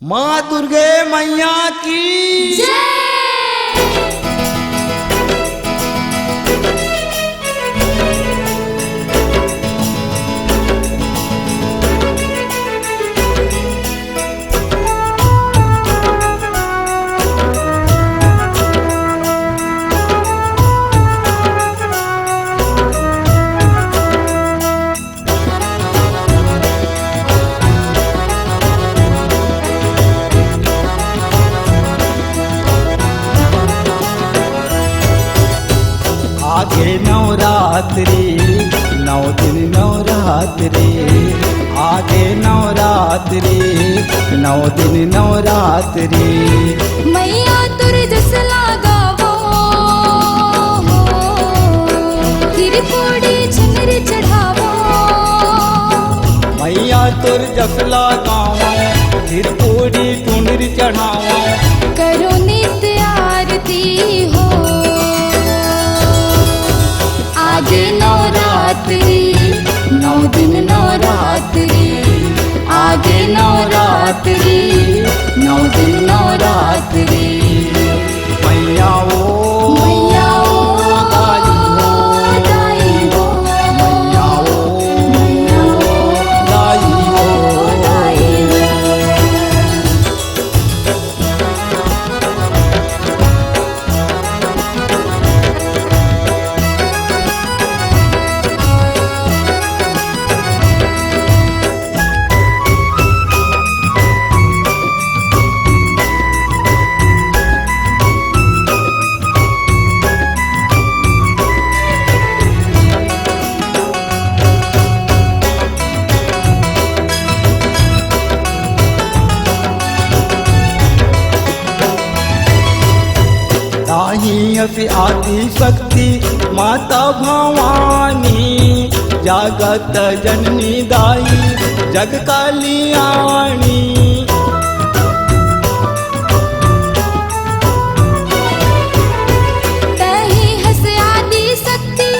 माँ दुर्गे मैया की जय। आगे नवरात्रि 9 दिन नवरात्रि आगे नवरात्रि 9 दिन नवरात्रि मैया तुर जस लागावो तिरपोड़ी चुनर चढ़ावो मैया तुर जसला गाँव फिर पूरी चुनर चढ़ाओ करो नित्य आरती हो आगे नवरात्रि 9 दिन नवरात्रि आगे नवरात्रि 9 दिन नवरात्रि मैया ओ मैया ओ दाई हो मैया ओ मैया ओ दाई हो दाई हो ताही असी आदि शक्ति माता भवानी जागत जननी दाई जग कल्याणी तही हस आदि शक्ति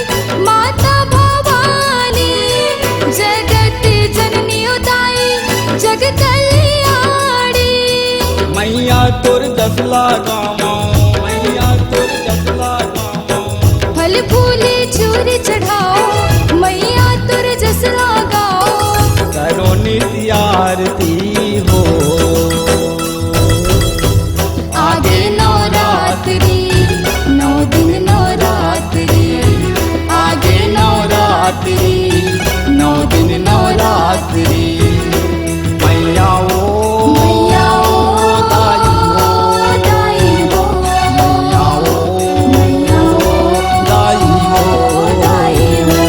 माता भवानी जगत जननी उदाई जग कल्याणी मैया तुर दसला गाँव मैया तुर दसला गाँव फल फूले चूर चढ़ाओ मैया तुर जस लगाओ करो नित्य आरती हो आगे नवरात्रि 9 दिन नवरात्रि आगे नवरात्रि 9 दिन नवरात्रि मैया ओ मैया ओ दाई हो मैया ओ मैया ओ दाई हो दाई हो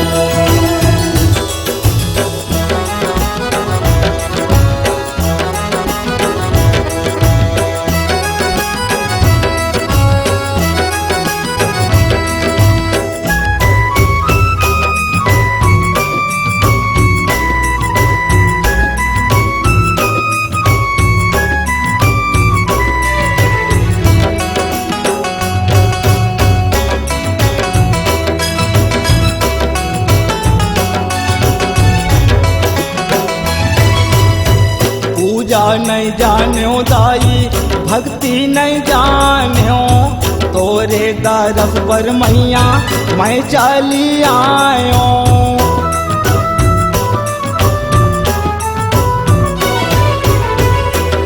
पूजा नहीं जान्यो दाई भक्ति नहीं जान्यो तोरे दरस पर मैया मैं चली आयो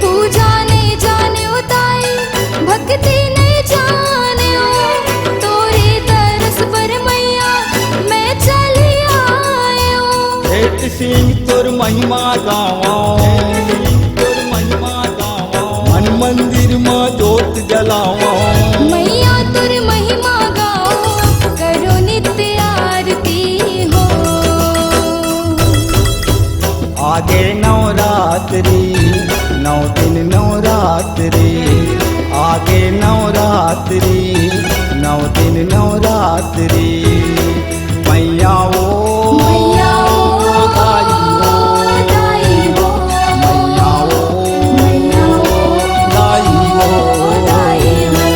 पूजा नहीं जाने उताई भक्ति नहीं जाने तोरे तरस पर मैया मैं चली आयो भेट सिंह तुर महिमा गावा तुर महिमा गावा मन मंदिर में जोत जलावा मैया तुर महिमा गाओ करो नित्य आरती हो आगे नवरात्रि 9 दिन नवरात्रि आगे नवरात्रि 9 दिन नवरात्रि मैया ओ मैया ओ दाई हो दाई हो मैया ओ मैया ओ दाई हो दाई हो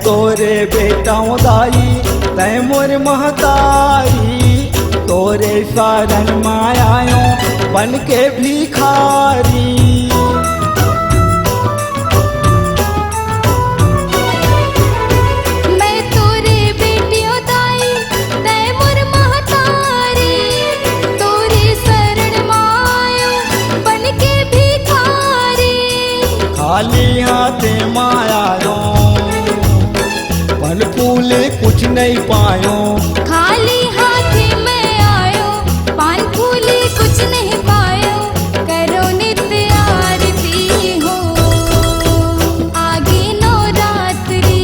तोरे बेटाओं दाई तै मोर महतारी, तोरे शरण मायायो बन के भिखारी। मैं तोरे बेटियों दाई तै मोर महतारी, तोरे शरण मायो बन के भिखारी। खाली हाथे मायायो फल फूल कुछ नहीं पायो, खाली हाथे मैं आयो पान फूले कुछ नहीं पायो। करो नित्य आरती हो आगे नवरात्रि,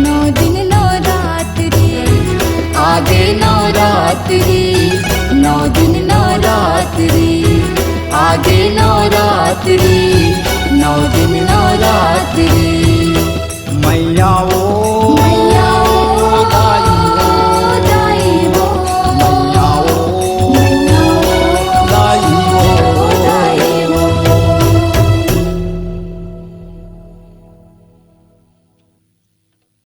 9 दिन नवरात्रि, आगे नवरात्रि।